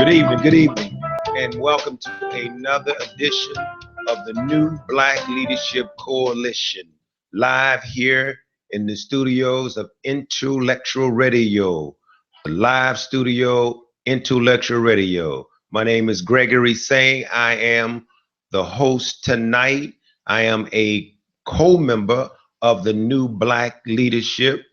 Good evening, and welcome to another edition of the New Black Leadership Coalition, live here in the studios of Intellectual Radio, the live studio Intellectual Radio. My name is Gregory Say. I am the host tonight. I am a co-member of the New Black Leadership,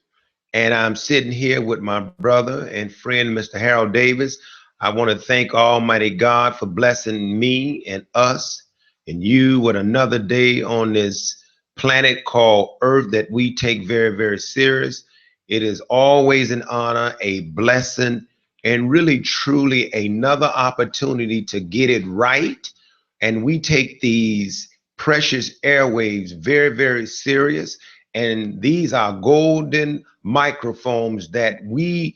and I'm sitting here with my brother and friend, Mr. Harold Davis. I want to thank Almighty God for blessing me and us and you with another day on this planet called Earth that we take very, very serious. It is always an honor, a blessing, and really, truly another opportunity to get it right. And we take these precious airwaves very, very serious. And these are golden microphones that we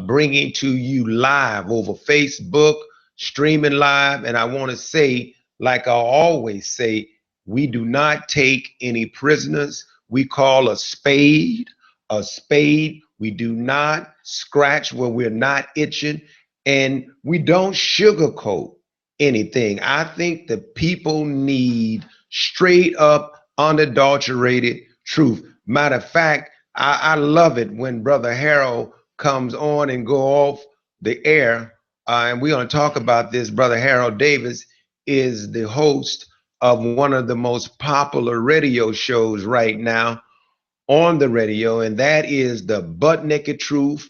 bringing to you live over Facebook, streaming live. And I want to say, like I always say, we do not take any prisoners. We call a spade a spade. We do not scratch where we're not itching, and we don't sugarcoat anything. I think the people need straight up, unadulterated truth. Matter of fact, I love it when Brother Harold comes on and go off the air. And we're going to talk about this. Brother Harold Davis is the host of one of the most popular radio shows right now on the radio, and that is the Butt Naked Truth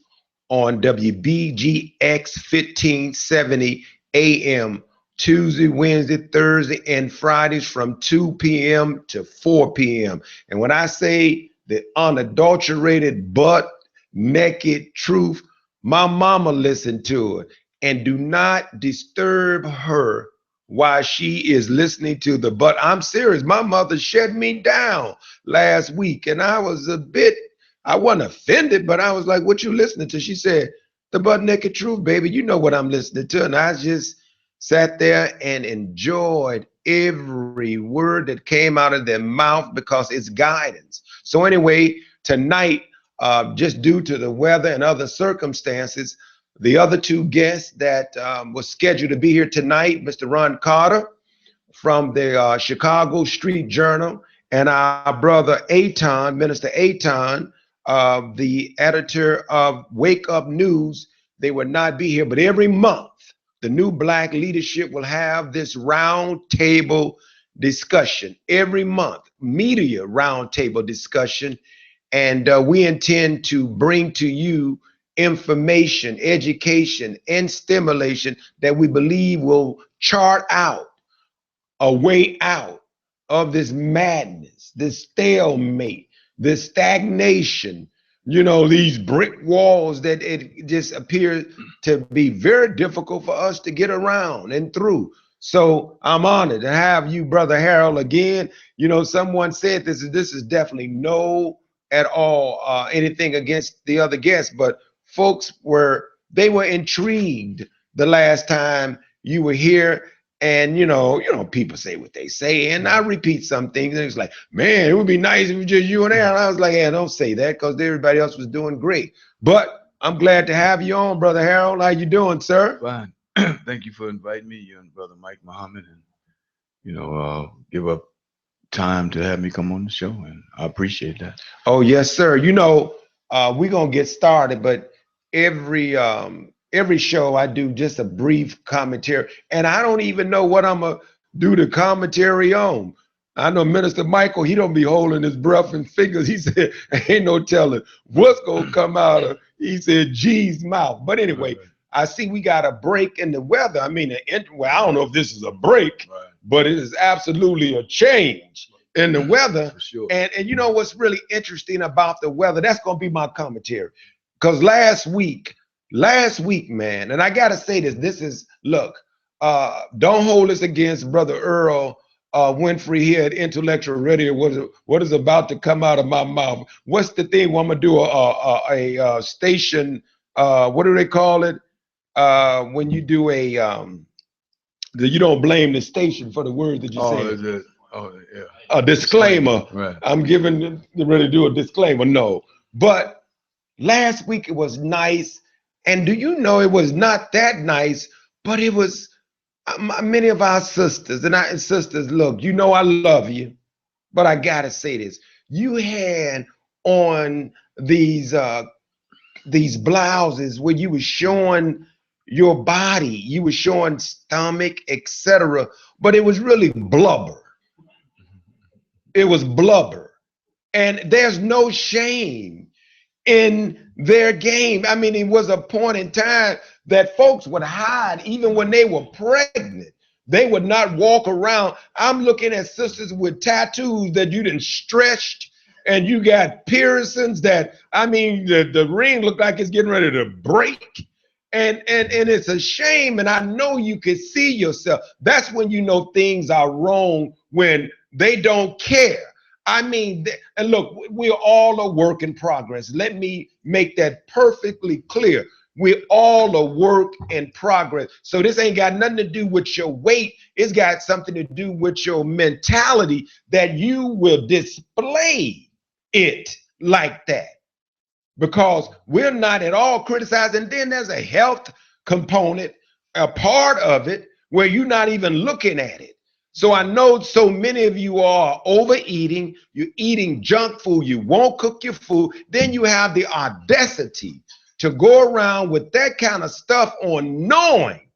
on WBGX 1570 AM, Tuesday, Wednesday, Thursday, and Fridays from 2 p.m. to 4 p.m. And when I say the unadulterated butt naked truth, my mama listened to it. And do not disturb her while she is listening to the butt. I'm serious. My mother shut me down last week, and I wasn't offended, but I was like, what you listening to? She said, the Butt Naked Truth, baby. You know what I'm listening to. And I just sat there and enjoyed every word that came out of their mouth because it's guidance. So anyway, tonight, just due to the weather and other circumstances, the other two guests that was scheduled to be here tonight, Mr. Ron Carter from the Chicago Street Journal, and our brother Aton, Minister Aton, the editor of Wake Up News, they would not be here. But every month, the New Black Leadership will have this round table discussion. Every month, media round table discussion. And we intend to bring to you information, education, and stimulation that we believe will chart out a way out of this madness, this stalemate, this stagnation, these brick walls that it just appears to be very difficult for us to get around and through. So I'm honored to have you, Brother Harold, again. Someone said this is definitely no at all anything against the other guests, but folks were intrigued the last time you were here. And people say what they say, and I repeat some things, and it's like, man, it would be nice if it was just you and Aaron. I was like, yeah, don't say that, because everybody else was doing great. But I'm glad to have you on, Brother Harold. How you doing, sir? Fine. Thank you for inviting me, you and Brother Mike Muhammad, and give up time to have me come on the show, and I appreciate that. Oh yes, sir. We're gonna get started, but every show I do just a brief commentary, and I don't even know what I'm gonna do the commentary on. I know Minister Michael, he don't be holding his breath and fingers. He said, ain't no telling what's gonna come out of, he said, G's mouth. But anyway, right. I see we got a break in the weather. I mean, I don't know if this is a break, right, but it is absolutely a change in the weather. For sure. And you know what's really interesting about the weather? That's gonna be my commentary. Because last week, man, and I gotta say this, look, don't hold this against Brother Earl Winfrey here at Intellectual Radio. What is about to come out of my mouth? What's the thing? Well, I'm gonna do a station, what do they call it? When you do you don't blame the station for the words that you say. Yeah. A disclaimer. Right. I'm ready to do a disclaimer. No, but last week it was nice, And do you know it was not that nice, but it was many of our sisters and sisters, look, you know I love you, but I gotta say this. You had on these blouses where you were showing your body, you were showing stomach, etc. But it was really blubber. It was blubber. And there's no shame in their game. I mean, it was a point in time that folks would hide even when they were pregnant. They would not walk around. I'm looking at sisters with tattoos that you done stretched, and you got piercings that, I mean, the ring looked like it's getting ready to break. And it's a shame. And I know you can see yourself. That's when you know things are wrong, when they don't care. I mean, and look, we're all a work in progress. Let me make that perfectly clear. We're all a work in progress. So this ain't got nothing to do with your weight. It's got something to do with your mentality, that you will display it like that. Because we're not at all criticizing. Then there's a health component, a part of it, where you're not even looking at it. So I know so many of you are overeating, you're eating junk food, you won't cook your food, then you have the audacity to go around with that kind of stuff on, knowing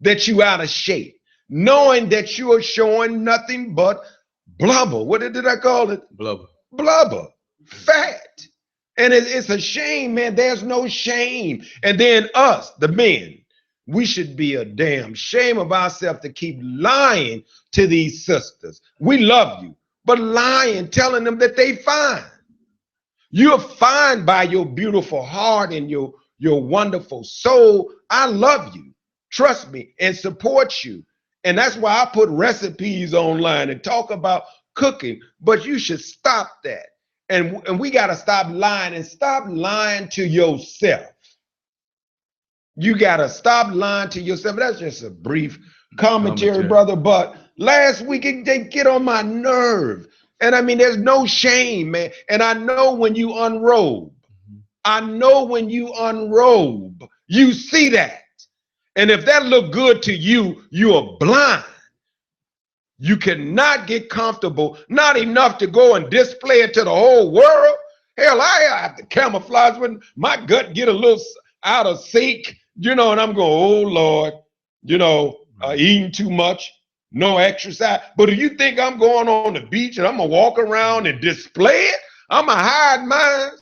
that you're out of shape, knowing that you are showing nothing but blubber. What did I call it? Blubber. Blubber, fat. And it's a shame, man. There's no shame. And then us, the men, we should be a damn shame of ourselves to keep lying to these sisters. We love you, but lying, telling them that they fine. You're fine by your beautiful heart and your wonderful soul. I love you, trust me, and support you. And that's why I put recipes online and talk about cooking. But you should stop that. And we got to stop lying, and stop lying to yourself. You got to stop lying to yourself. That's just a brief commentary, brother. But last week, they get on my nerve. And I mean, there's no shame, man. And I know when you unrobe, you see that. And if that look good to you, you are blind. You cannot get comfortable, not enough to go and display it to the whole world. Hell, I have to camouflage when my gut get a little out of sync, and I'm going, oh Lord, eating too much, no exercise. But do you think I'm going on the beach and I'm gonna walk around and display it? I'm gonna hide mine.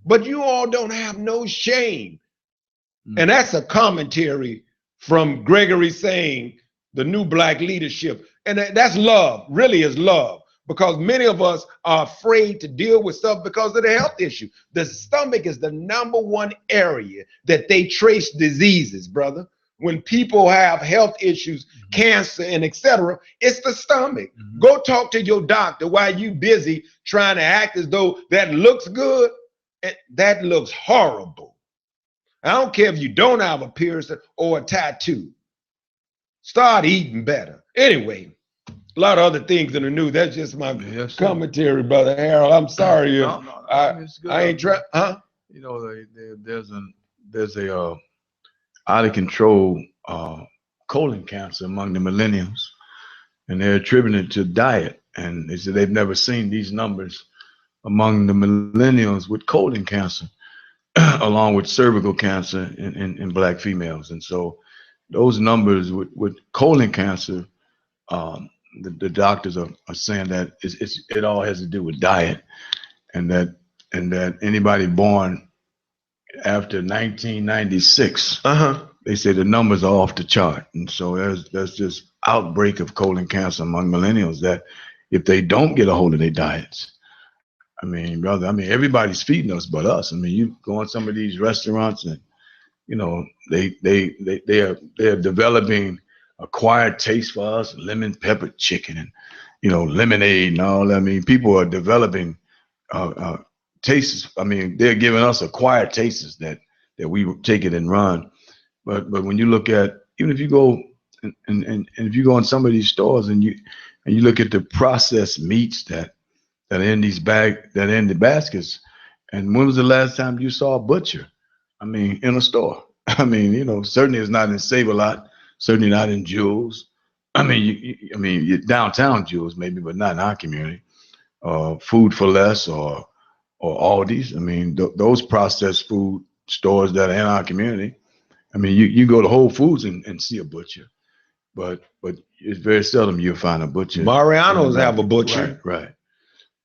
But you all don't have no shame. And that's a commentary from Gregory saying the new black leadership. And that's love, really is love, because many of us are afraid to deal with stuff because of the health issue. The stomach is the #1 area that they trace diseases, brother. When people have health issues, cancer and etc., it's the stomach. Go talk to your doctor while you busy trying to act as though that looks good. That looks horrible. I don't care if you don't have a piercing or a tattoo. Start eating better. Anyway, a lot of other things in the news. That's just my commentary, Brother Harold. I'm sorry. I ain't trying, huh? There's a out of control colon cancer among the millennials, and they're attributing it to diet. And they said they've never seen these numbers among the millennials with colon cancer, along with cervical cancer in black females. And so those numbers with colon cancer, the doctors are saying that it all has to do with diet, and that anybody born after 1996, they say the numbers are off the chart. And so there's this outbreak of colon cancer among millennials that if they don't get a hold of their diets, I mean, brother, everybody's feeding us but us. I mean, you go on some of these restaurants and, they are developing acquired taste for us, lemon pepper chicken and, lemonade and all that. I mean, people are developing tastes. I mean, they're giving us acquired tastes that we take it and run. But when you look at, even if you go and if you go in some of these stores and you look at the processed meats that are in these that are in the baskets, and when was the last time you saw a butcher? I mean, in a store. I mean, certainly it's not in Save-A-Lot, certainly not in Jewels. I mean, you downtown Jewels maybe, but not in our community. Food for Less or Aldi's. I mean, those processed food stores that are in our community. I mean, you go to Whole Foods and see a butcher, but it's very seldom you'll find a butcher. Mariano's have a butcher. Right.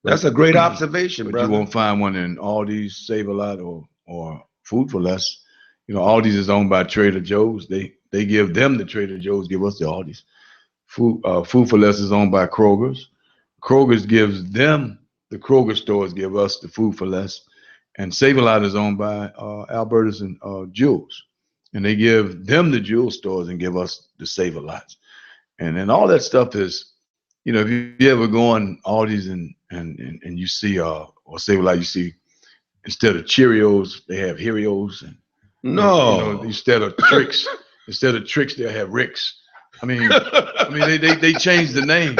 That's a great observation, but brother. You won't find one in Aldi's, Save-A-Lot, or Food for Less. Aldi's is owned by Trader Joe's. They give them the Trader Joe's, give us the Aldi's. Food for Less is owned by Kroger's. Kroger's gives them, the Kroger stores give us the Food for Less. And Save-A-Lot is owned by Alberta's and Jewels. And they give them the Jewel stores and give us the Save-A-Lots. And then all that stuff is, if you ever go on Aldi's and you see, or Save-A-Lot, you see, instead of Cheerios, they have Heroes. And, no. Instead of Tricks, they'll have Ricks. I mean, they changed the name.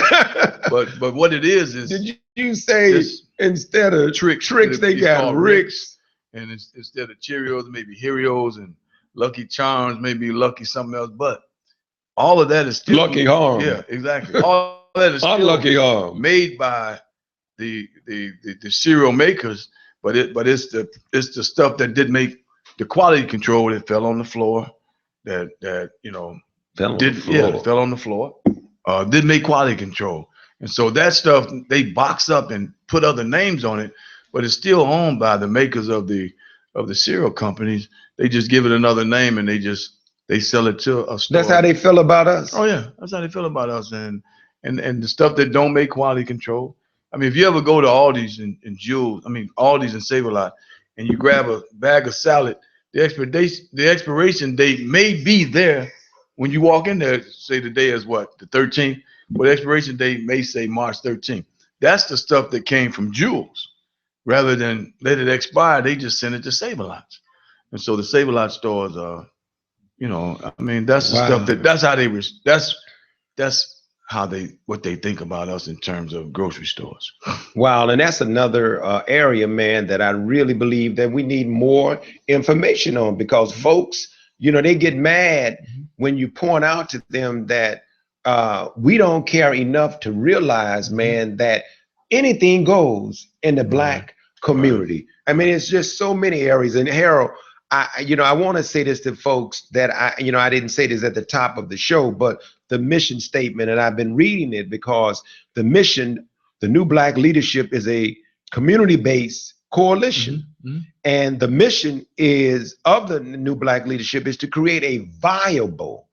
But what it is did you say instead of Tricks they got Ricks? And instead of Cheerios, maybe Heroes, and Lucky Charms, maybe Lucky something else. But all of that is still Lucky Harm. Yeah, exactly. All that is still Lucky Harm, made by the cereal makers. But it's the stuff that did make the quality control that fell on the floor. That fell on the floor. Did make quality control. And so that stuff they box up and put other names on it, but it's still owned by the makers of the cereal companies. They just give it another name and they sell it to a store. That's how they feel about us. Oh yeah, that's how they feel about us. And the stuff that don't make quality control. I mean, if you ever go to Aldi's and Jewel, Aldi's and Save-A-Lot, and you grab a bag of salad, the expiration date may be there when you walk in there. Say the day is what, the 13th. Well, the expiration date may say March 13th. That's the stuff that came from Jewels. Rather than let it expire, they just send it to Save-A-Lots. And so the Save-A-Lot stores are, that's the stuff that's what they think about us in terms of grocery stores. Wow, and that's another area, man, that I really believe that we need more information on, because folks, they get mad when you point out to them that we don't care enough to realize, man, that anything goes in the Black community. I mean, it's just so many areas. And Harold, I want to say this to folks that I didn't say this at the top of the show, but the mission statement, and I've been reading it because the mission, the New Black Leadership, is a community-based coalition. And the mission of the New Black Leadership is to create a viable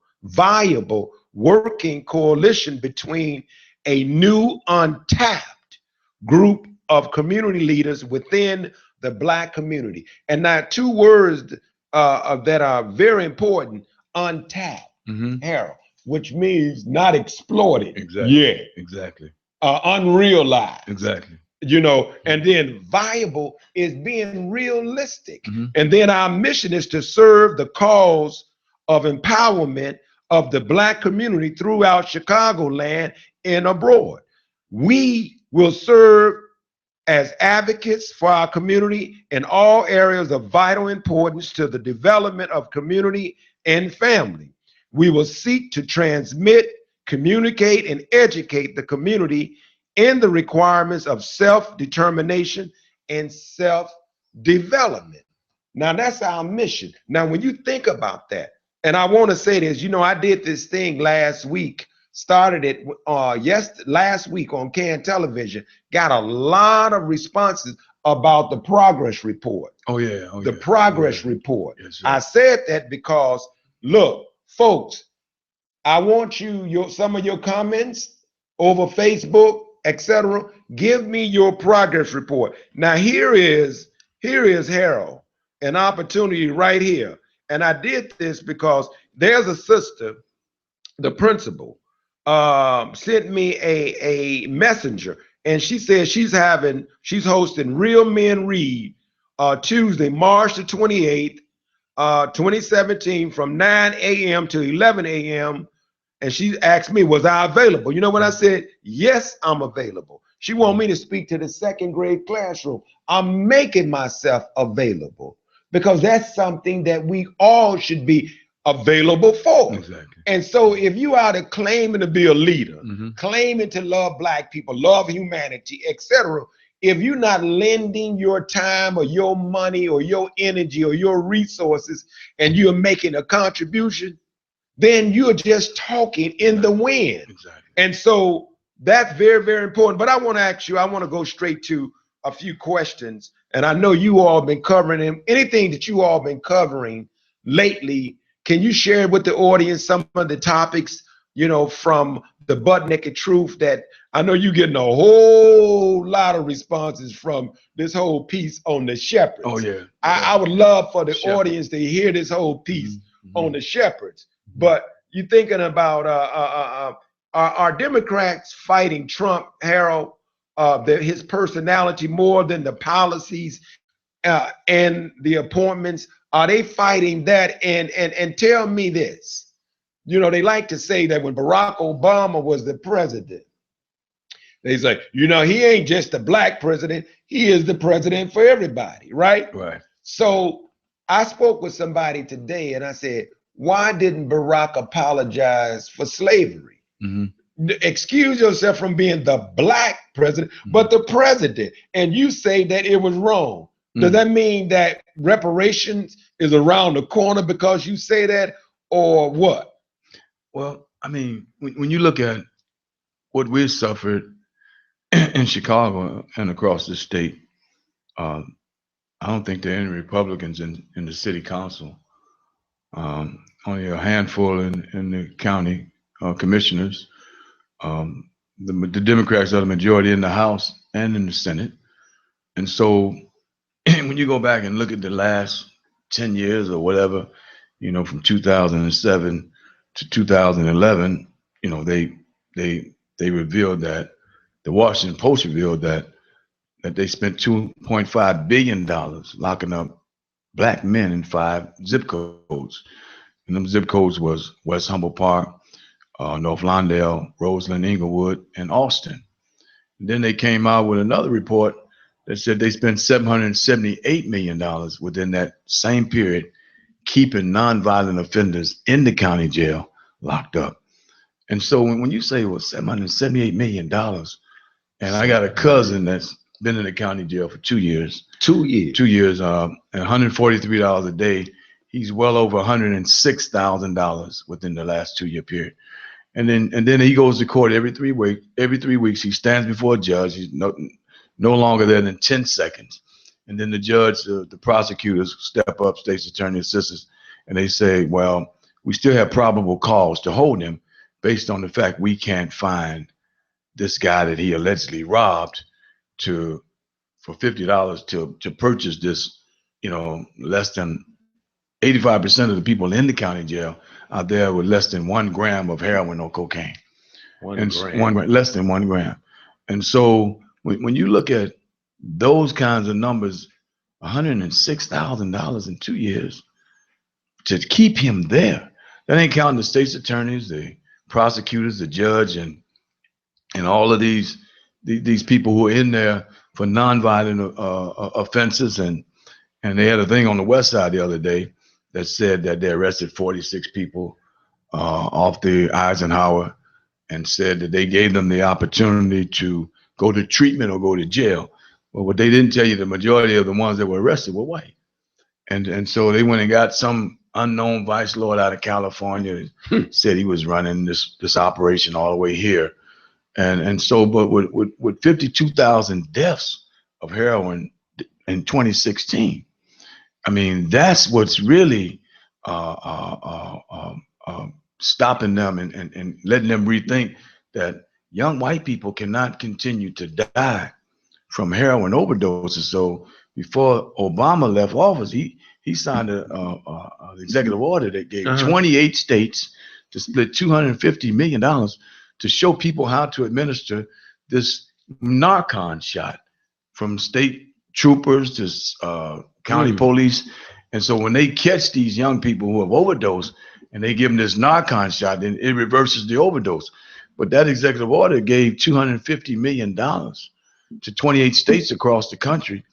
working coalition between a new untapped group of community leaders within the Black community. And now two words that are very important: untapped, Harold, which means not exploited. Exactly. Unrealized. Exactly. And then viable is being realistic. And then our mission is to serve the cause of empowerment of the Black community throughout Chicagoland and abroad. We will serve as advocates for our community in all areas of vital importance to the development of community and family. We will seek to transmit, communicate, and educate the community in the requirements of self-determination and self-development. Now, that's our mission. Now, when you think about that, and I want to say this, I did this thing last week, started it last week on CAN Television, got a lot of responses about the progress report. The progress report. Yes, I said that because, look, folks, I want some of your comments over Facebook, etc. Give me your progress report. Now here is Harold, an opportunity right here. And I did this because there's a sister, the principal, sent me a messenger, and she said she's hosting Real Men Read Tuesday, March the 28th, 2017, from 9 a.m. to 11 a.m. And she asked me, was I available? You know what I said? Yes, I'm available. She wanted me to speak to the second grade classroom. I'm making myself available because that's something that we all should be available for. Exactly. And so if you are claiming to be a leader, Mm-hmm. claiming to love Black people, love humanity, etc., if you're not lending your time or your money or your energy or your resources and you're making a contribution, then you're just talking in the wind. Exactly. And so that's very, very important. But I want to ask you, I want to go straight to a few questions. And I know you all been covering them. Anything that you all been covering lately, can you share with the audience some of the topics, you know, from the butt naked truth that I know you're getting a whole lot of responses from this whole piece on the shepherds. Oh, yeah. I would love for the Shepherd. audience to hear this whole piece Mm-hmm. on the shepherds. But you thinking about are Democrats fighting Trump, Harold, his personality more than the policies and the appointments? Are they fighting that? And tell me this. You know, they like to say that when Barack Obama was the president, they say, you know, he ain't just a Black president, he is the president for everybody, right? Right. So I spoke with somebody today and I said, why didn't Barack apologize for slavery? Mm-hmm. Excuse yourself from being the Black president, but the president. And you say that it was wrong. Does that mean that reparations is around the corner because you say that, or what? Well, I mean, when you look at what we suffered in Chicago and across the state, I don't think there are any Republicans in the city council. Only a handful in the county commissioners. The Democrats are the majority in the House and in the Senate. And so when you go back and look at the last 10 years or whatever, you know, from 2007 to 2011, you know, they revealed that the Washington Post revealed that they spent $2.5 billion locking up Black men in 5 zip codes. And them zip codes was West Humboldt Park, North Lawndale, Roseland, Inglewood, and Austin. And then they came out with another report that said they spent $778 million within that same period keeping nonviolent offenders in the county jail locked up. And so when you say, well, $778 million, and I got a cousin that's been in the county jail for 2 years. 2 years. 2 years, and $143 a day. He's well over $106,000 within the last 2 year period. And then he goes to court every 3 weeks. Every 3 weeks, he stands before a judge. He's no longer there than 10 seconds. And then the judge, the prosecutors step up, state's attorney, assistants, and they say, well, we still have probable cause to hold him based on the fact we can't find this guy that he allegedly robbed for $50 to purchase this, you know, less than 85% of the people in the county jail out there with less than 1 gram of heroin or cocaine. 1 gram. Less than 1 gram. And so when you look at those kinds of numbers, $106,000 in 2 years to keep him there, that ain't counting the state's attorneys, the prosecutors, the judge, and all of these people who are in there for nonviolent offenses. And they had a thing on the west side the other day that said that they arrested 46 people off the Eisenhower and said that they gave them the opportunity to go to treatment or go to jail. Well, what they didn't tell you, the majority of the ones that were arrested were white. And so they went and got some unknown vice lord out of California, said he was running this operation all the way here. And so, but with 52,000 deaths of heroin in 2016, I mean, that's what's really stopping them and letting them rethink that young white people cannot continue to die from heroin overdoses. So before Obama left office, he signed an executive order that gave 28 states to split $250 million to show people how to administer this Narcan shot from state troopers to county police. And so when they catch these young people who have overdosed and they give them this Narcan shot, then it reverses the overdose. But that executive order gave $250 million to 28 states across the country.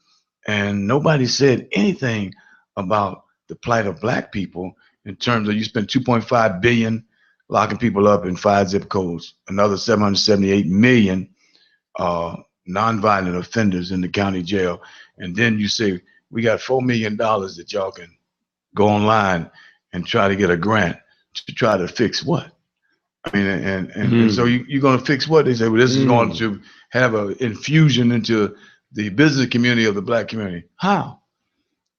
And nobody said anything about the plight of black people in terms of you spent 2.5 billion locking people up in 5 zip codes, another 778 million nonviolent offenders in the county jail. And then you say, we got $4 million that y'all can go online and try to get a grant to try to fix what? I mean, and so you're going to fix what? They say, well, this is going to have an infusion into the business community of the black community. How?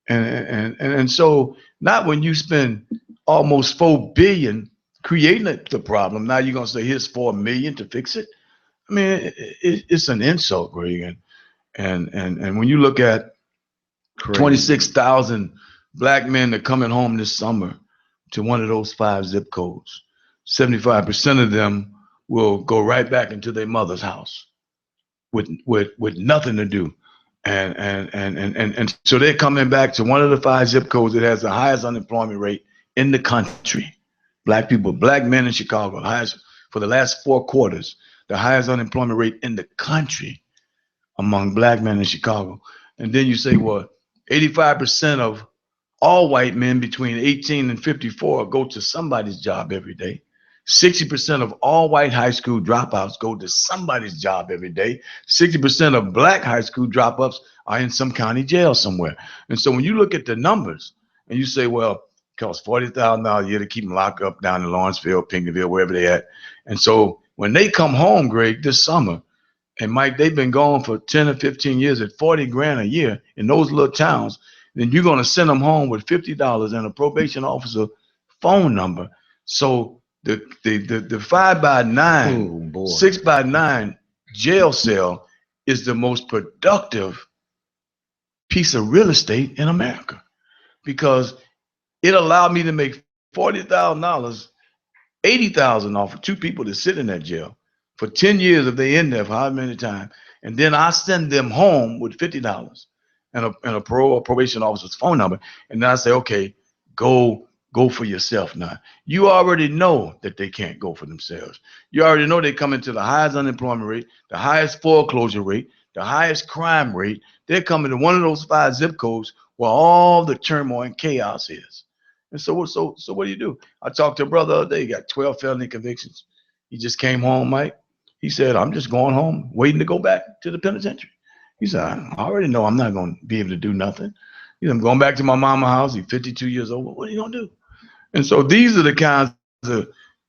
And so not when you spend almost 4 billion creating the problem. Now you're going to say, here's 4 million to fix it. I mean, it's an insult, Greg. And when you look at 26,000 black men that are coming home this summer to one of those 5 zip codes, 75% of them will go right back into their mother's house with nothing to do. And so they're coming back to one of the 5 zip codes that has the highest unemployment rate in the country. Black people, black men in Chicago, highest for the last 4 quarters, the highest unemployment rate in the country among black men in Chicago. And then you say, well, 85% of all white men between 18 and 54 go to somebody's job every day. 60% of all white high school dropouts go to somebody's job every day. 60% of black high school dropouts are in some county jail somewhere. And so when you look at the numbers and you say, well, it costs $40,000 a year to keep them locked up down in Lawrenceville, Pinckneyville, wherever they're at. And so when they come home, Greg, this summer, and Mike, they've been gone for 10 or 15 years at 40 grand a year in those little towns, then you're going to send them home with $50 and a probation officer phone number. So the 5x9, 6x9 jail cell is the most productive piece of real estate in America, because it allowed me to make $40,000, $80,000 off of 2 people that sit in that jail for 10 years if they in there for how many times, and then I send them home with $50 and a probation officer's phone number, and then I say, okay, go for yourself now. You already know that they can't go for themselves. You already know they come into the highest unemployment rate, the highest foreclosure rate, the highest crime rate. They're coming to one of those 5 zip codes where all the turmoil and chaos is. And so what do? I talked to a brother the other day. He got 12 felony convictions. He just came home, Mike. He said, I'm just going home, waiting to go back to the penitentiary. He said, I already know I'm not going to be able to do nothing. He said, I'm going back to my mama's house. He's 52 years old. What are you going to do? And so these are the kinds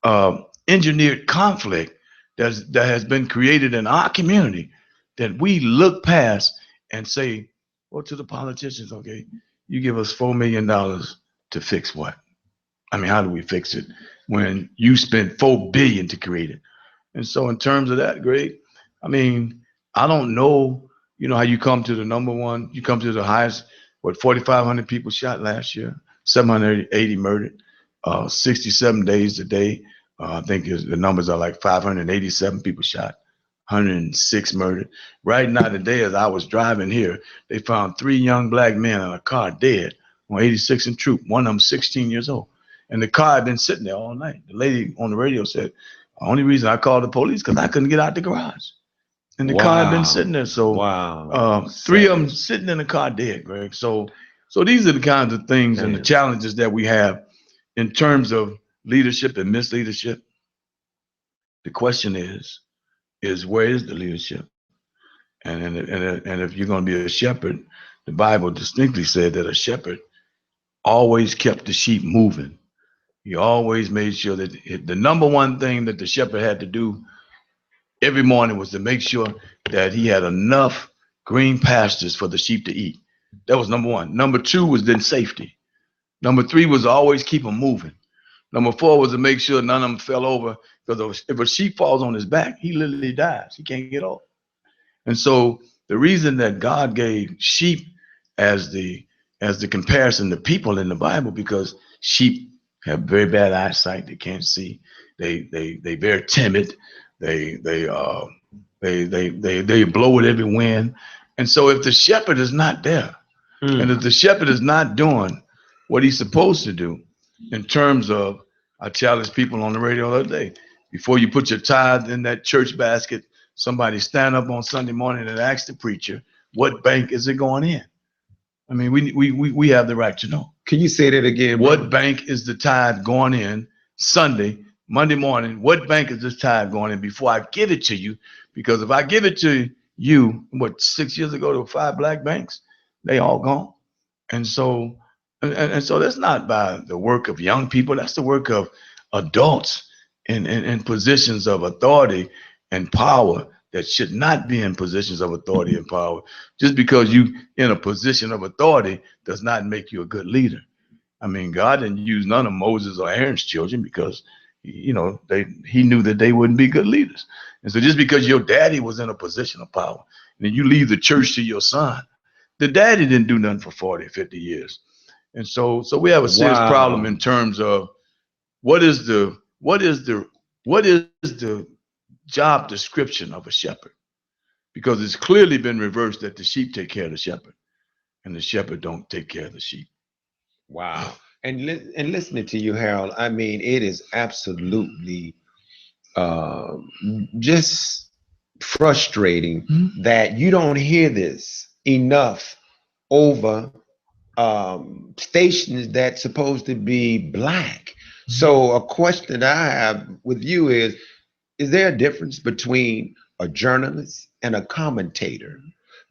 of engineered conflict that has been created in our community that we look past and say, well, to the politicians, okay, you give us $4 million to fix what? I mean, how do we fix it when you spent $4 billion to create it? And so in terms of that, Greg, I mean, I don't know, how you come to the number one, you come to the highest, 4,500 people shot last year, 780 murdered, 67 days a day. I think the numbers are like 587 people shot, 106 murdered. Right now today, as I was driving here, they found 3 young black men in a car dead on 86 and Troop, one of them 16 years old. And the car had been sitting there all night. The lady on the radio said, the only reason I called the police because I couldn't get out the garage. And the car had been sitting there. So 3 of them sitting in the car dead, Greg. So these are the kinds of things and the challenges that we have in terms of leadership and misleadership. The question is where is the leadership? And if you're going to be a shepherd, the Bible distinctly said that a shepherd always kept the sheep moving. He always made sure that the number one thing that the shepherd had to do every morning was to make sure that he had enough green pastures for the sheep to eat. That was number 1. Number 2 was then safety. Number 3 was always keep them moving. Number 4 was to make sure none of them fell over, because if a sheep falls on his back, he literally dies. He can't get off. And so the reason that God gave sheep as the comparison to people in the Bible, because sheep have very bad eyesight. They can't see. They very timid. They blow with every wind. And so if the shepherd is not there, and if the shepherd is not doing what he's supposed to do, in terms of, I challenged people on the radio the other day, before you put your tithe in that church basket, somebody stand up on Sunday morning and ask the preacher, what bank is it going in? I mean, we have the right to know. Can you say that again? What brother? bank is the tithe going in Sunday, Monday morning? What bank is this tithe going in before I give it to you? Because if I give it to you, 6 years ago, there were 5 black banks, they all gone. And so, and so that's not by the work of young people. That's the work of adults in positions of authority and power that should not be in positions of authority and power. Just because you in a position of authority does not make you a good leader. I mean, God didn't use none of Moses or Aaron's children because, he knew that they wouldn't be good leaders. And so just because your daddy was in a position of power, and then you leave the church to your son, the daddy didn't do nothing for 40, 50 years. And so we have a serious problem in terms of what is the job description of a shepherd, because it's clearly been reversed that the sheep take care of the shepherd and the shepherd don't take care of the sheep. Wow. And listening to you, Harold, I mean, it is absolutely just frustrating that you don't hear this enough over stations that's supposed to be black. So a question I have with you is there a difference between a journalist and a commentator?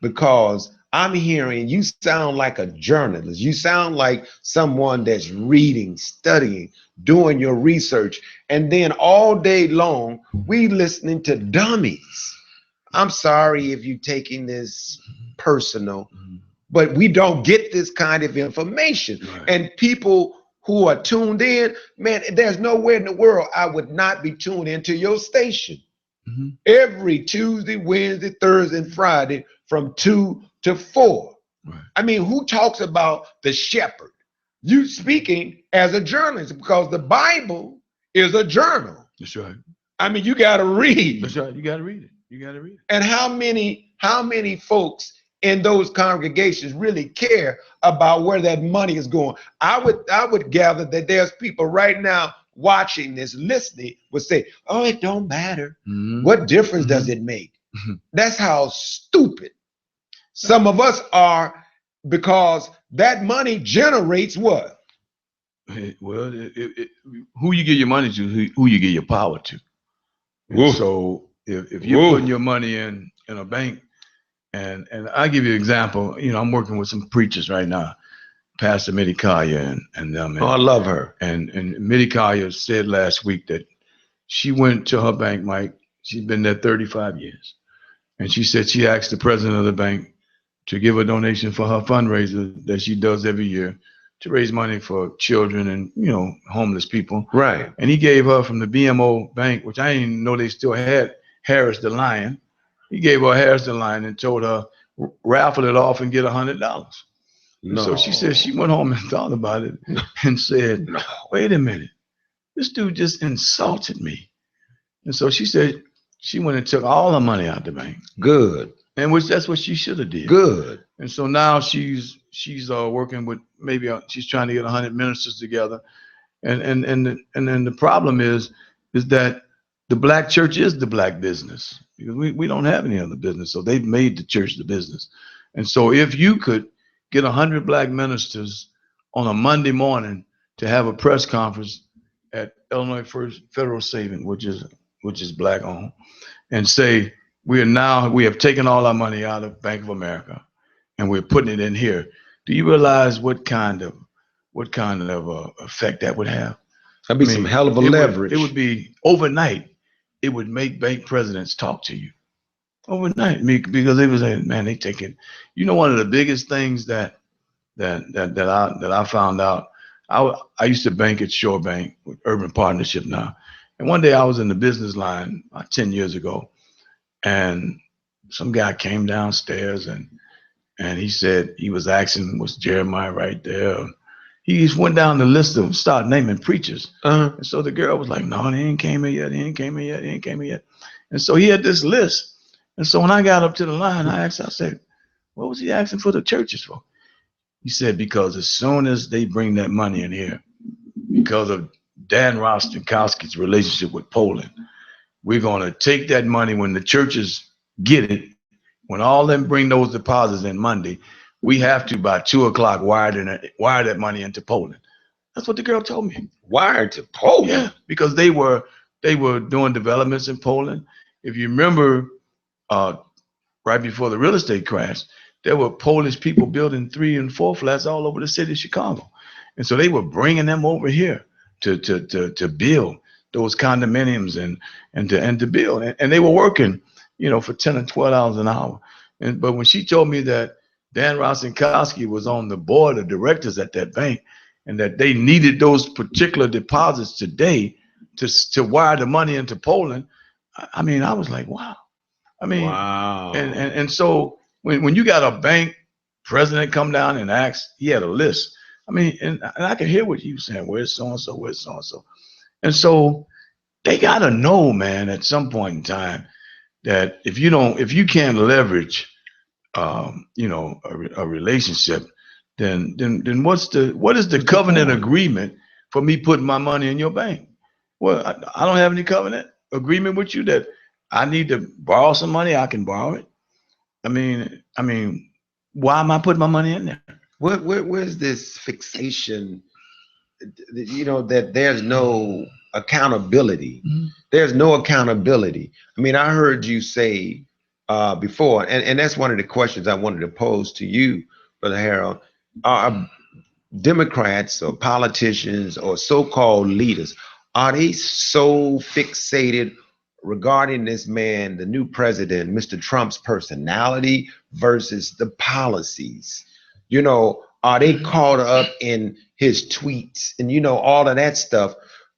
Because I'm hearing you sound like a journalist. You sound like someone that's reading, studying, doing your research, and then all day long we listening to dummies. I'm sorry if you're taking this personal, but we don't get this kind of information. Right. And people who are tuned in, man, there's nowhere in the world I would not be tuned into your station. Every Tuesday, Wednesday, Thursday, and Friday from 2 to 4. Right. I mean, who talks about the shepherd? You speaking as a journalist, because the Bible is a journal. That's right. I mean, you got to read. That's right. You got to read it. You got to read it. And how many folks in those congregations really care about where that money is going? I would gather that there's people right now watching this, listening, would say, oh, it don't matter. What difference does it make? That's how stupid some of us are, because that money generates what? Well, who you give your money to, who you give your power to. So if you're putting your money in a bank, and I'll give you an example. I'm working with some preachers right now, Pastor Mitty Collier and them. I love her. And Mitty Collier said last week that she went to her bank, Mike. She's been there 35 years. And she said she asked the president of the bank to give a donation for her fundraiser that she does every year to raise money for children and, homeless people. Right. And he gave her from the BMO bank, which I didn't even know they still had, Harris the Lion. He gave her Harris the Lion and told her, raffle it off and get $100. No. So she said she went home and thought about it and said, wait a minute, this dude just insulted me. And so she said she went and took all her money out the bank. Good. And that's what she should have did. Good. And so now she's working with, maybe she's trying to get 100 ministers together. And then the problem is that the black church is the black business, because we don't have any other business. So they've made the church the business. And so if you could get 100 black ministers on a Monday morning to have a press conference at Illinois First Federal Savings, which is black owned, and say, we have taken all our money out of Bank of America and we're putting it in here. Do you realize what kind of effect that would have? That'd be some hell of a leverage. It would be overnight. It would make bank presidents talk to you overnight, because they was like, man, they take it. One of the biggest things that I found out. I used to bank at Shore Bank with Urban Partnership now, and one day I was in the business line about 10 years ago, and some guy came downstairs and he said, he was asking, was Jeremiah right there? He just went down the list of, started naming preachers. And so the girl was like, no, they ain't came here yet. And so he had this list. And so when I got up to the line, I said, what was he asking for the churches for? He said, because as soon as they bring that money in here, because of Dan Rostenkowski's relationship with Poland, we're going to take that money when the churches get it, when all them bring those deposits in Monday, we have to by 2 o'clock wire that money into Poland. That's what the girl told me. Wired to Poland? Yeah, because they were doing developments in Poland. If you remember, right before the real estate crash, there were Polish people building 3 and 4 flats all over the city of Chicago, and so they were bringing them over here to build those condominiums and to build, and they were working, for $10 and $12 an hour. But when she told me that Dan Rostenkowski was on the board of directors at that bank, and that they needed those particular deposits today to wire the money into Poland, I mean, I was like, wow. I mean, wow. And so when you got a bank president come down and ask, he had a list. I mean, and I can hear what you saying. Where's so and so? Where's so and so? And so they gotta know, man, at some point in time, that if you can't leverage, a relationship, then what is the covenant agreement for me putting my money in your bank? Well, I don't have any covenant agreement with you that I need to borrow some money. I can borrow it. I mean, why am I putting my money in there? Where's this fixation? That there's no accountability. Mm-hmm. There's no accountability. I mean, I heard you say before, and that's one of the questions I wanted to pose to you, Brother Harold. Are Democrats or politicians or so-called leaders, are they so fixated regarding this man, the new president, Mr. Trump's personality versus the policies? Are they caught up in his tweets and all of that stuff?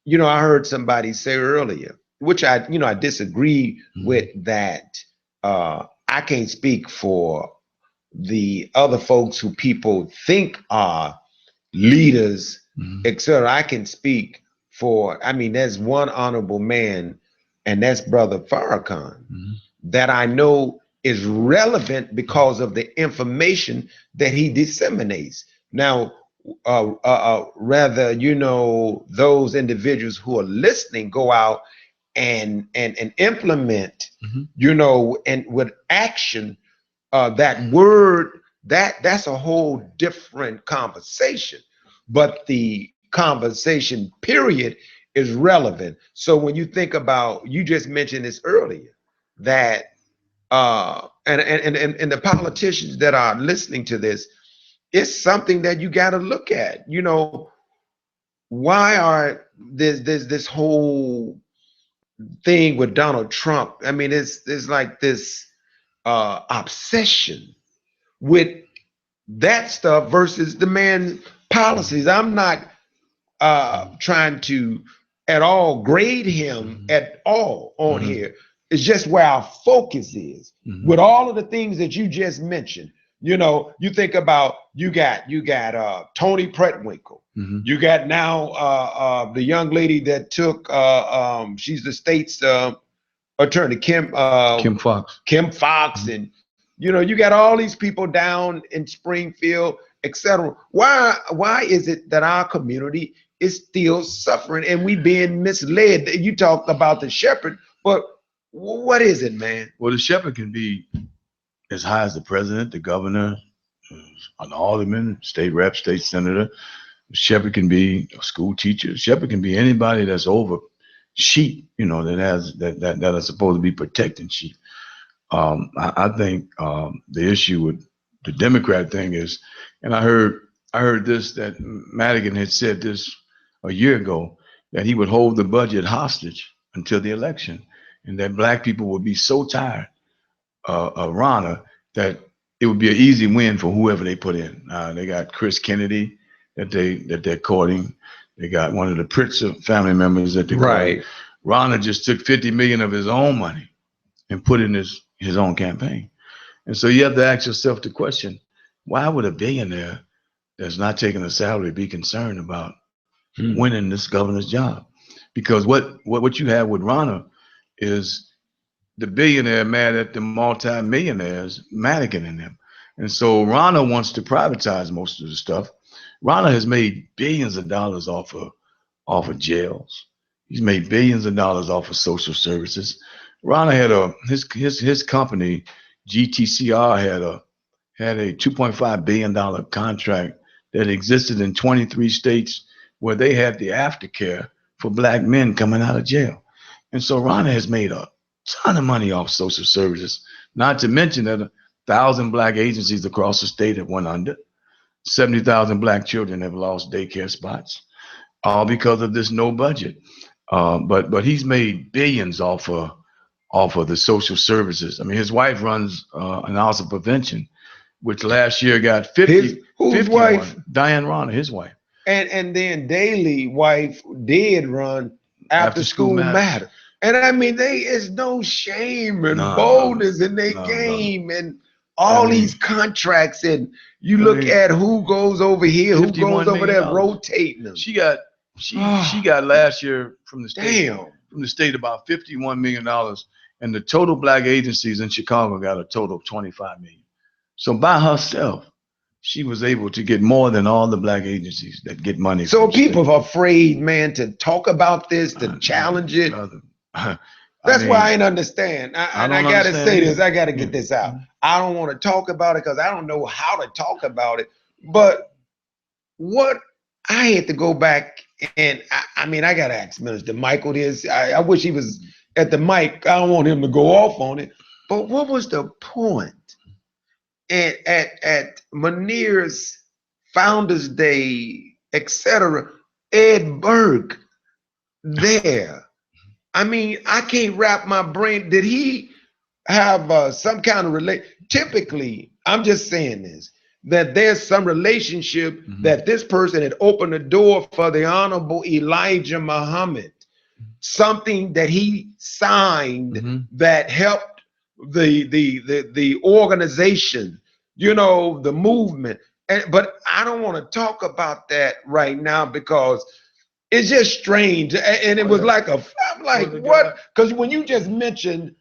I heard somebody say earlier, which I disagree with that. I can't speak for the other folks who people think are leaders, etc. I can speak for, there's one honorable man, and that's Brother Farrakhan, that I know is relevant because of the information that he disseminates. Now, rather, those individuals who are listening go out and implement, and with action, that word, that's a whole different conversation. But the conversation period is relevant. So when you think about, you just mentioned this earlier, that and the politicians that are listening to this, it's something that you got to look at. Why are this whole thing with Donald Trump? I mean, it's like this obsession with that stuff versus the man's policies. I'm not trying to at all grade him at all on here. It's just where our focus is with all of the things that you just mentioned. You think about, you got Tony Pretwinkle. You got now the young lady that took she's the state's attorney, Kim Foxx. And you got all these people down in Springfield, etc. Why is it that our community is still suffering and we being misled? You talked about the shepherd, but what is it, man? Well, the shepherd can be as high as the president, the governor, an alderman, state rep, state senator. The shepherd can be a school teacher. The shepherd can be anybody that's over sheep, that are supposed to be protecting sheep. I think the issue with the Democrat thing is, and I heard this, that Madigan had said this a year ago, that he would hold the budget hostage until the election, and that black people would be so tired of Ronna that it would be an easy win for whoever they put in. They got Chris Kennedy that they're courting. They got one of the Pritzker family members that they right. Ronna just took $50 million of his own money and put in his own campaign. And so you have to ask yourself the question, why would a billionaire that's not taking a salary be concerned about winning this governor's job? Because what you have with Ronna is the billionaire mad at the multi-millionaires, Madigan and them. And so Ronna wants to privatize most of the stuff. Ronna has made billions of dollars off of jails. He's made billions of dollars off of social services. Ronna had his company, GTCR, had a $2.5 billion contract that existed in 23 states where they had the aftercare for black men coming out of jail. And so Ronna has made a ton of money off social services, not to mention that 1,000 black agencies across the state have went under. 70,000 black children have lost daycare spots, all because of this no budget. But he's made billions off of the social services. I mean, his wife runs an office of prevention, which last year got 50. Whose wife? Diane Ronna, his wife. And then Daley wife did run After School Matter. And I mean, is no shame and boldness in their game and all these contracts. And you look at who goes over here, who goes over there, rotating them. She got last year from the state about $51 million, and the total black agencies in Chicago got a total of $25 million. So by herself, she was able to get more than all the black agencies that get money. So people are afraid, man, to talk about this, to challenge it. That's why I ain't understand. I gotta say this. I gotta get this out. I don't want to talk about it because I don't know how to talk about it. But what I had to go back and I mean, I gotta ask Minister Michael this. I wish he was at the mic. I don't want him to go off on it. But what was the point? At Munir's Founders Day, etc., Ed Burke there. I mean, I can't wrap my brain. Did he have some kind of Typically, I'm just saying this, that there's some relationship that this person had opened the door for the Honorable Elijah Muhammad, something that he signed that helped the organization, the movement. But I don't want to talk about that right now because it's just strange. And it was like I'm like, what? Because when you just mentioned,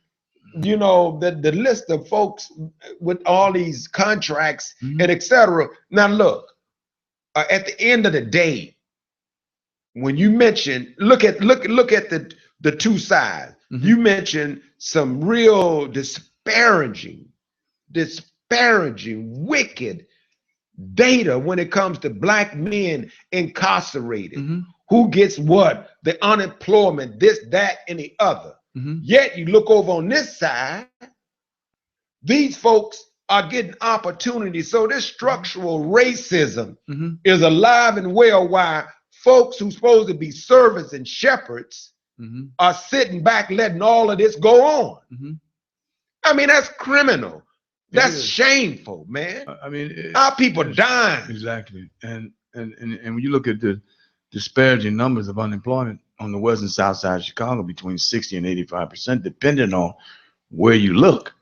the list of folks with all these contracts and etc. Now look, at the end of the day, when you mention, look at the two sides. You mentioned some real disparaging, wicked data when it comes to black men incarcerated. Who gets what? The unemployment, this, that, and the other. Yet you look over on this side, these folks are getting opportunities. So this structural racism is alive and well, while folks who's supposed to be servants and shepherds are sitting back letting all of this go on. I mean, that's criminal. That's shameful, man. I mean, our people dying. Exactly. And when you look at the disparaging numbers of unemployment on the west and south side of Chicago, between 60 and 85%, depending on where you look.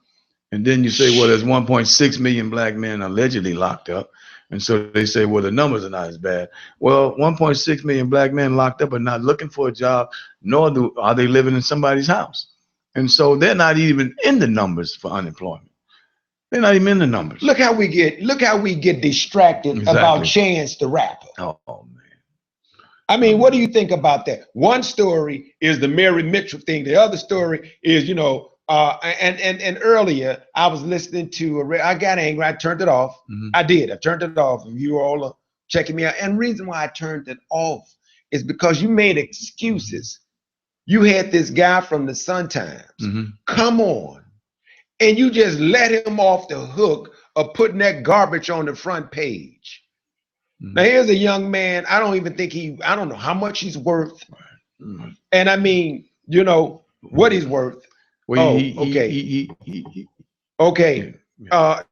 And then you say, well, there's 1.6 million black men allegedly locked up. And so they say, well, the numbers are not as bad. Well, 1.6 million black men locked up are not looking for a job, nor are they living in somebody's house. And so they're not even in the numbers for unemployment. They're not even in the numbers. Look how we get distracted about Chance the Rapper. Oh man. I mean, what do you think about that? One story is the Mary Mitchell thing. The other story is, and earlier I was listening to I got angry. I turned it off. I did. I turned it off. You all are checking me out. And the reason why I turned it off is because you made excuses. You had this guy from the Sun-Times come on, and you just let him off the hook of putting that garbage on the front page. Now here's a young man. I don't know how much he's worth. And I mean, what he's worth. Well, okay.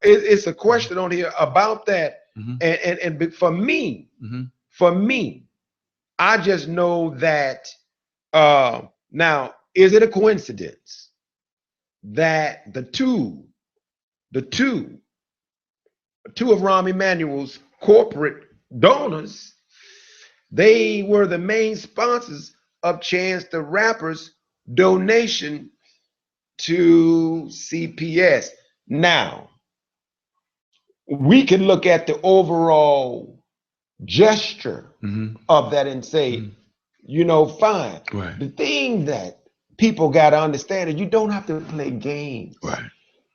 It's a question on here about that. And for me, I just know that now, is it a coincidence that the two of Rahm Emanuel's corporate donors, they were the main sponsors of Chance the Rapper's donation to CPS? Now, we can look at the overall gesture of that and say, fine. Right. The thing that people got to understand is you don't have to play games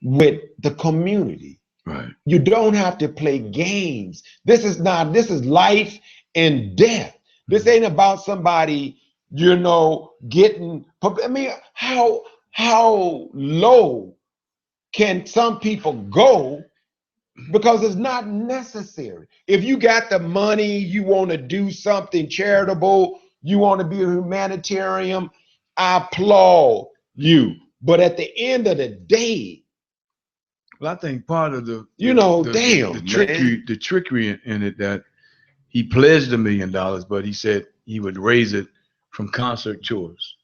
with the community. Right. You don't have to play games. This is life and death. This ain't about somebody, getting, I mean, how low can some people go, because it's not necessary. If you got the money, you want to do something charitable, you want to be a humanitarian, I applaud you. But at the end of the day, well, I think part of the trickery in it, that he pledged $1 million, but he said he would raise it from concert tours,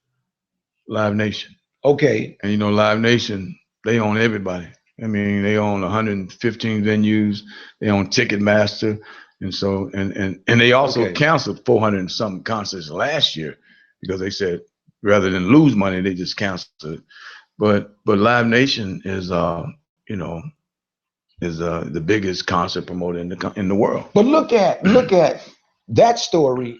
Live Nation. Okay. And Live Nation, they own everybody. I mean, they own 115 venues. They own Ticketmaster, and so and they also canceled 400 and something concerts last year because they said rather than lose money, they just canceled it. But Live Nation is the biggest concert promoter in the world. But look at that story,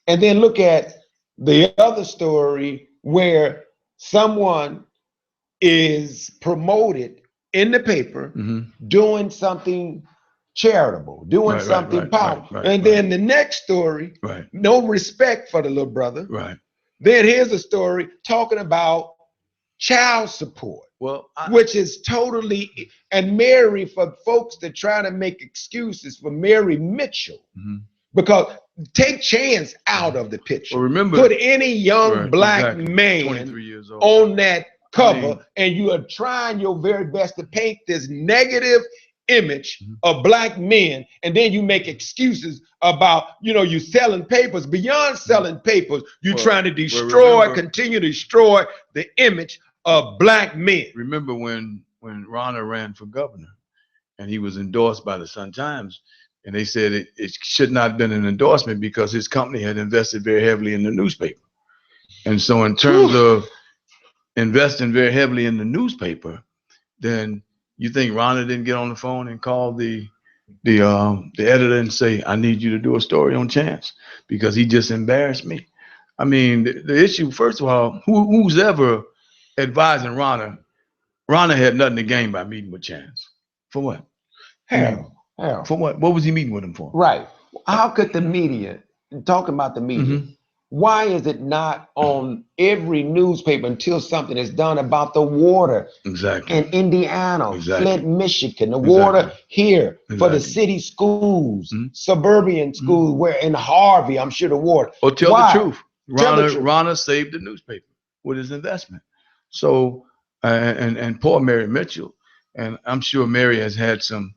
and then look at the other story where someone is promoted in the paper doing something charitable, doing something powerful. And then the next story, no respect for the little brother. Right. Then here's a story talking about child support, which is totally, and Mary, for folks that try to make excuses for Mary Mitchell, because take Chance out of the picture. Well, remember, put any young black man 23 years old on that cover, and you are trying your very best to paint this negative image of black men, and then you make excuses about, you selling papers. Beyond selling papers, you're trying to continue to destroy the image of black men. Remember when Ronna ran for governor and he was endorsed by the Sun-Times, and they said it should not have been an endorsement because his company had invested very heavily in the newspaper. And so in terms of investing very heavily in the newspaper, then you think Ronna didn't get on the phone and call the editor and say, I need you to do a story on Chance because he just embarrassed me. I mean, the issue, first of all, who's ever advising Ronna had nothing to gain by meeting with Chance. For what? Hell. For what? What was he meeting with him for? Right. How could the media, talking about the media, why is it not on every newspaper until something is done about the water in Indiana, Flint, Michigan, the water here for the city schools, suburban schools, where in Harvey, I'm sure the water. Or tell the truth. Ronna saved the newspaper with his investment. So, and poor Mary Mitchell, and I'm sure Mary has had some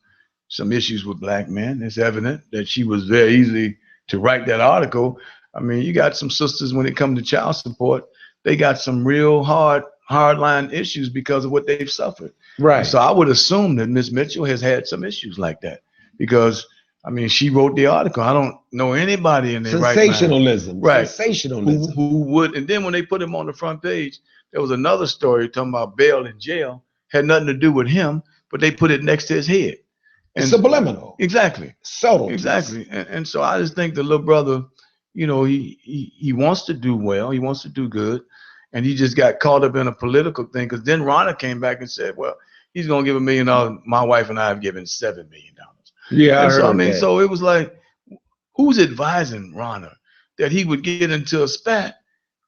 issues with black men. It's evident that she was very easy to write that article. I mean, you got some sisters when it comes to child support, they got some real hardline issues because of what they've suffered. Right. So I would assume that Miss Mitchell has had some issues like that because, I mean, she wrote the article. I don't know anybody in their right mind. Sensationalism. Who would, and then when they put him on the front page, there was another story talking about bail in jail, had nothing to do with him, but they put it next to his head. And subliminal. Exactly. Subtle. Exactly. And so I just think the little brother, he wants to do well. He wants to do good. And he just got caught up in a political thing. Because then Ronna came back and said, well, he's going to give $1 million. My wife and I have given $7 million. Yeah, and so, I mean, so it was like, who's advising Ronna that he would get into a spat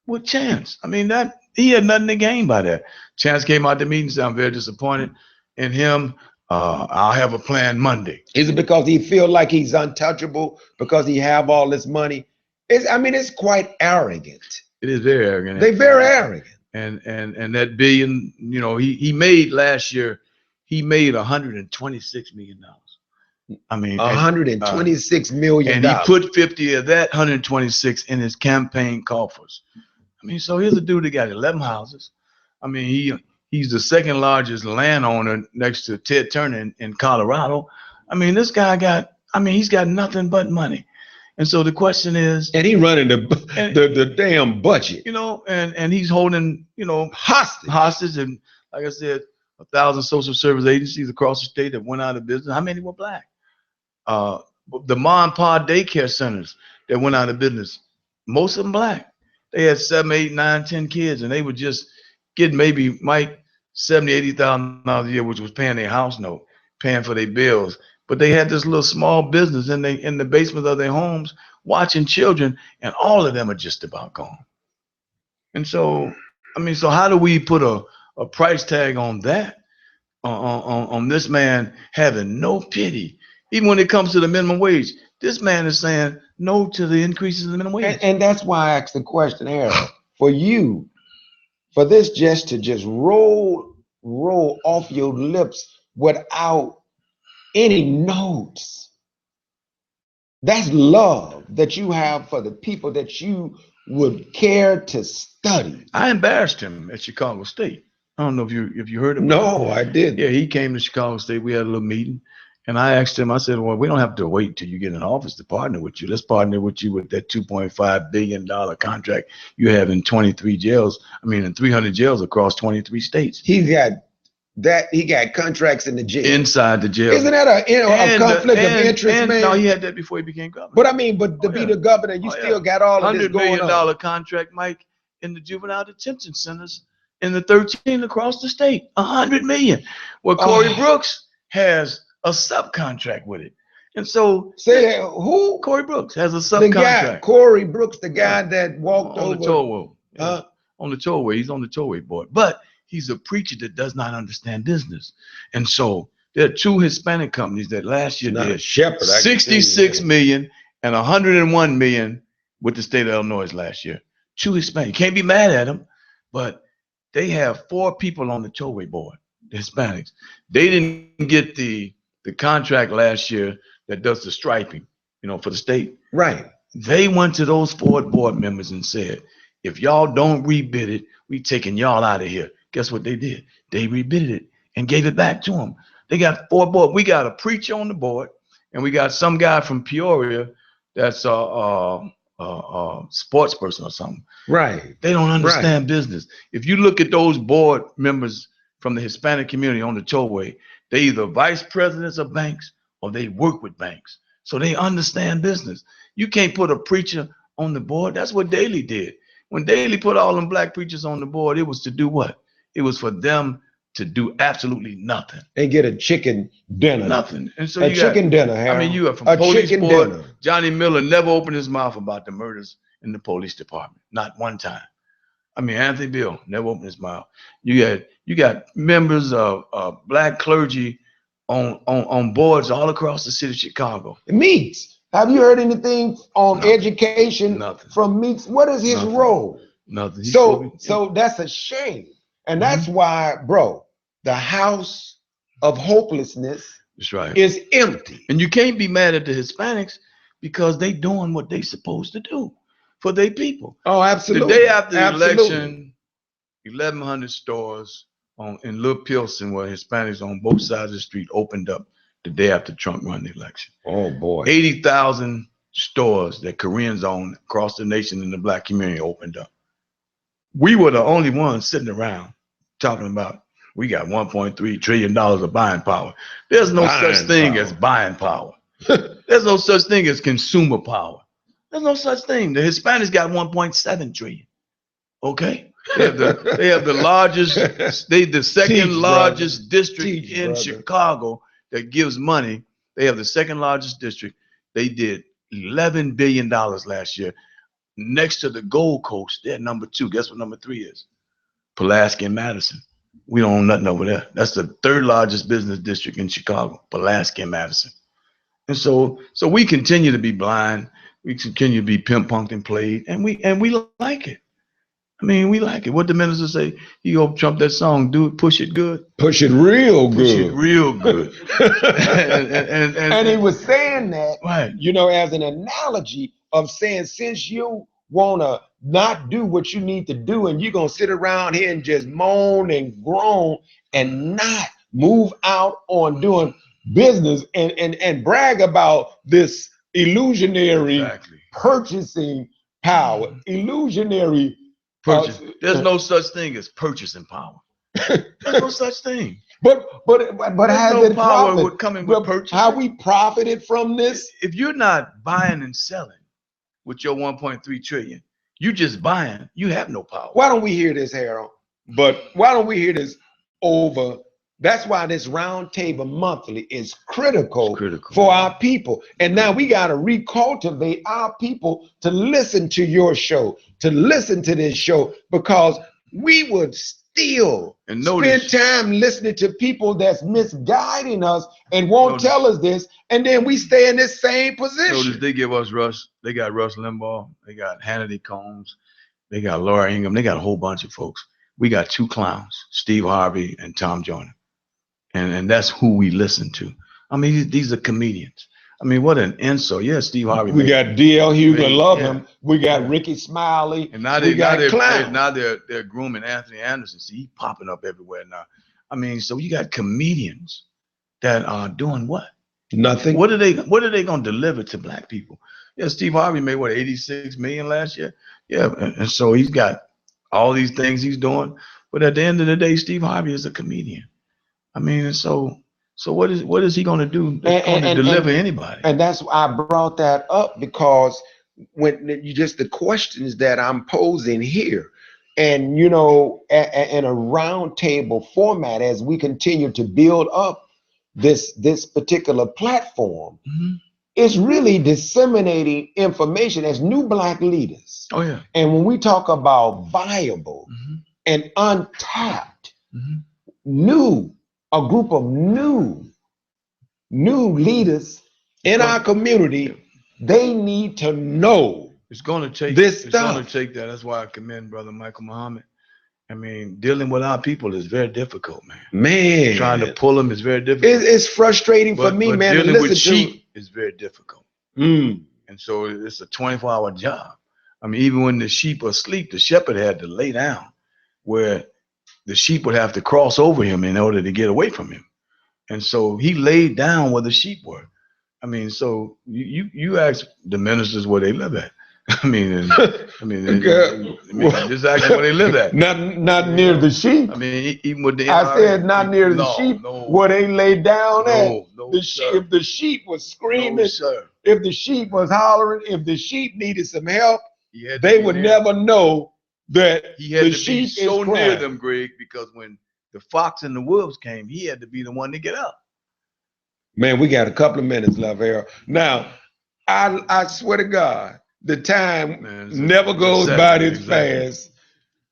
with Chance? I mean, that he had nothing to gain by that. Chance came out the meeting, said, I'm very disappointed in him. I'll have a plan Monday. Is it because he feel like he's untouchable because he have all this money? It's quite arrogant. It is very arrogant. They're very arrogant. And that billion, he made last year, he made $126 million. I mean, $126 million. And he put 50 of that 126 in his campaign coffers. I mean, so here's a dude that got 11 houses. I mean, he's the second largest landowner next to Ted Turner in Colorado. I mean, this guy he's got nothing but money. And so the question is, and he running the damn budget, and he's holding, hostage. And like I said, 1,000 social service agencies across the state that went out of business. How many were black? The mom and pop daycare centers that went out of business, most of them black. They had 7, 8, 9, 10 kids, and they would just get maybe $70,000, $80,000 a year, which was paying their house note. paying for their bills. But they had this little small business in the basement of their homes watching children, and all of them are just about gone. And so, I mean, so how do we put a price tag on that? On this man having no pity, even when it comes to the minimum wage. This man is saying no to the increases in the minimum wage. And that's why I asked the question, Harold, for you, for this just to roll off your lips without any notes. That's love that you have for the people that you would care to study. I embarrassed him at Chicago State. I don't know if you heard of it. No, I did. Yeah, he came to Chicago State. We had a little meeting, and I asked him. I said, "Well, we don't have to wait till you get in office to partner with you. Let's partner with you with that $2.5 billion contract you have in 23 jails. I mean, in 300 jails across 23 states." He got contracts in the jail. Inside the jail. Isn't that a conflict of interest, man? No, he had that before he became governor. But I mean, to be the governor, you still got all of this going on. $100 million contract, Mike, in the juvenile detention centers in the 13 across the state. $100 million. Well, Corey Brooks has a subcontract with it. And so say who? Corey Brooks has a subcontract. The guy, Corey Brooks, the guy that walked on over the tollway. On the tollway. He's on the tollway board. But he's a preacher that does not understand business. And so there are two Hispanic companies that last year did $66 million and $101 million with the state of Illinois last year. Two Hispanic. You can't be mad at them, but they have 4 people on the tollway board, the Hispanics. They didn't get the contract last year that does the striping, for the state. Right. They went to those 4 board members and said, if y'all don't rebid it, we taking y'all out of here. Guess what they did? They rebid it and gave it back to them. They got 4 board. We got a preacher on the board, and we got some guy from Peoria that's sports person or something. Right. They don't understand business. If you look at those board members from the Hispanic community on the tollway, they either vice presidents of banks or they work with banks. So they understand business. You can't put a preacher on the board. That's what Daley did. When Daley put all them black preachers on the board, it was to do what? It was for them to do absolutely nothing. They get a chicken dinner. Nothing. And so chicken dinner, Harold. I mean, you have from police board, Johnny Miller never opened his mouth about the murders in the police department. Not one time. I mean, Anthony Bill never opened his mouth. You got members of black clergy on boards all across the city of Chicago. Meeks. Have you heard anything on education from Meeks? What is his role? Nothing. So that's a shame. And that's why, bro, the house of hopelessness is empty. And you can't be mad at the Hispanics because they doing what they supposed to do for their people. Oh, absolutely. The day after the election, 1,100 stores in Little Pilsen where Hispanics on both sides of the street opened up the day after Trump won the election. Oh, boy. 80,000 stores that Koreans own across the nation in the black community opened up. We were the only ones sitting around talking about we got $1.3 trillion of buying power. There's no such thing as buying power. There's no such thing as consumer power. There's no such thing. The Hispanics got 1.7 trillion. Okay? They have the largest, the second largest district in Chicago that gives money. They have the second largest district. They did $11 billion last year. Next to the Gold Coast, they're number 2. Guess what number 3 is? Pulaski and Madison. We don't own nothing over there. That's the 3rd largest business district in Chicago, Pulaski and Madison. And so we continue to be blind. We continue to be pimp punked and played, and we like it. I mean, we like it. What the minister say? He go trump that song, do it, push it good. Push it real good. Push it real good. and he was saying that, right, as an analogy of saying, since you want to not do what you need to do and you're going to sit around here and just moan and groan and not move out on doing business and brag about this illusionary purchasing power, illusionary purchase. There's no such thing as purchasing power. There's no such thing. But has no it power coming with purchasing? How we profited from this? If you're not buying and selling with your 1.3 trillion, you just buying, you have no power. Why don't we hear this, Harold? But why don't we hear this over That's why this roundtable monthly is critical for our people. And now we got to recultivate our people to listen to your show, to listen to this show, because we would still spend time listening to people that's misguiding us and won't tell us this, and then we stay in this same position. Notice they give us Russ. They got Russ Limbaugh. They got Hannity Combs. They got Laura Ingraham. They got a whole bunch of folks. We got two clowns, Steve Harvey and Tom Joyner. And that's who we listen to. I mean, these are comedians. I mean, what an insult. Yeah, Steve Harvey. We got D.L. Hughley, love him. We got Ricky Smiley. And now they're grooming Anthony Anderson. See, he's popping up everywhere now. I mean, so you got comedians that are doing what? Nothing. What are they going to deliver to black people? Yeah, Steve Harvey made what, 86 million last year? Yeah, and so he's got all these things he's doing. But at the end of the day, Steve Harvey is a comedian. I mean, so what is he going to do to deliver anybody? And that's why I brought that up, because when you just the questions that I'm posing here, and you know, in a roundtable format, as we continue to build up this particular platform, it's really disseminating information as new black leaders. Oh yeah. And when we talk about viable and untapped a group of new leaders in our community, they need to know it's going to take this stuff. It's going to take that. That's why I commend Brother Michael Muhammad. I mean, dealing with our people is very difficult, man. Trying to pull them is very difficult. It's frustrating for me, man. Dealing with sheep is very difficult. And so it's a 24-hour job. I mean, even when the sheep are asleep, the shepherd had to lay down where the sheep would have to cross over him in order to get away from him. And so he laid down where the sheep were. I mean, so you ask the ministers where they live at. I mean, just ask where they live at. Not near the sheep. I mean, even with the I said not near the sheep. Where they lay down at. The sheep. If the sheep was screaming, if the sheep was hollering, if the sheep needed some help, they would never know that he had to be so near them, Greg, because when the fox and the wolves came, he had to be the one to get up. Man, we got a couple of minutes left here. Now, I swear to God, the time never goes by this fast.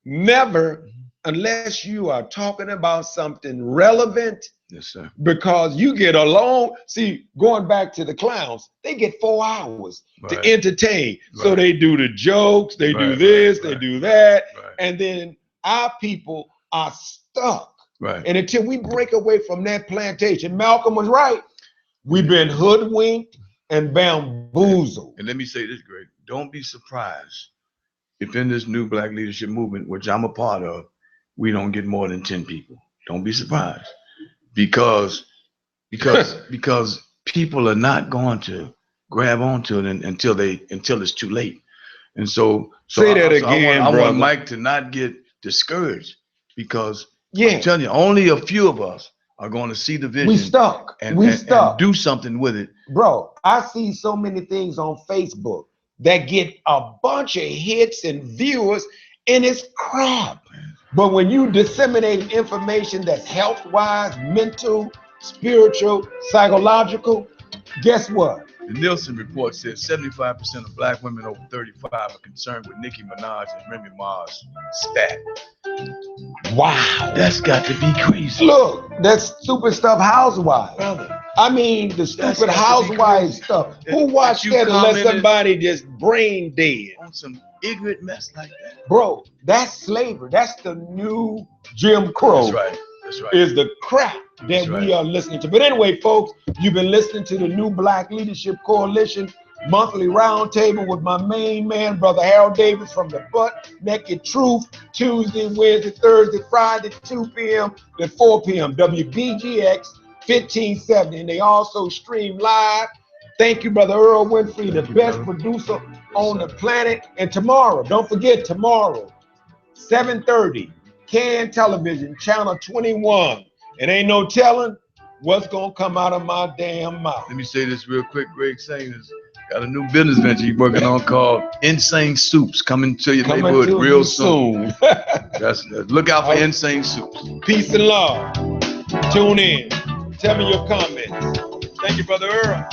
Never, unless you are talking about something relevant. Yes, sir. Because you get along. See, going back to the clowns, they get 4 hours to entertain. So they do the jokes, they do this, they do that. And then our people are stuck. And until we break away from that plantation, Malcolm was right. We've been hoodwinked and bamboozled. And let me say this, Greg. Don't be surprised if in this new black leadership movement, which I'm a part of, we don't get more than 10 people. Don't be surprised. Because people are not going to grab onto it until it's too late. And so say that again, I want Mike to not get discouraged, because I'm telling you, only a few of us are going to see the vision. We stuck. And do something with it. Bro, I see so many things on Facebook that get a bunch of hits and viewers, and it's crap. But when you disseminate information that's health-wise, mental, spiritual, psychological, guess what? The Nielsen report says 75% of black women over 35 are concerned with Nicki Minaj and Remy Ma's stat. Wow, that's got to be crazy. Look, that's stupid stuff, Housewives. Brother, I mean, the stupid Housewives stuff. Who watched that and let somebody just brain dead on some ignorant mess like that? Bro, that's slavery. That's the new Jim Crow. That's right. That's right. Is the crap that we are listening to. But anyway, folks, you've been listening to the New Black Leadership Coalition monthly roundtable with my main man, Brother Harold Davis from the Butt Naked Truth, Tuesday, Wednesday, Thursday, Friday, 2 p.m. to 4 p.m. WBGX 1570. And they also stream live. Thank you, Brother Earl Winfrey, the best producer on the planet. And tomorrow, don't forget, tomorrow, 7:30, Can Television, Channel 21. It ain't no telling what's going to come out of my damn mouth. Let me say this real quick. Greg Saying has got a new business venture he's working on called Insane Soups, coming to your neighborhood real soon. Look out for Insane Soups. Peace and love. Tune in. Tell me your comments. Thank you, Brother Earl.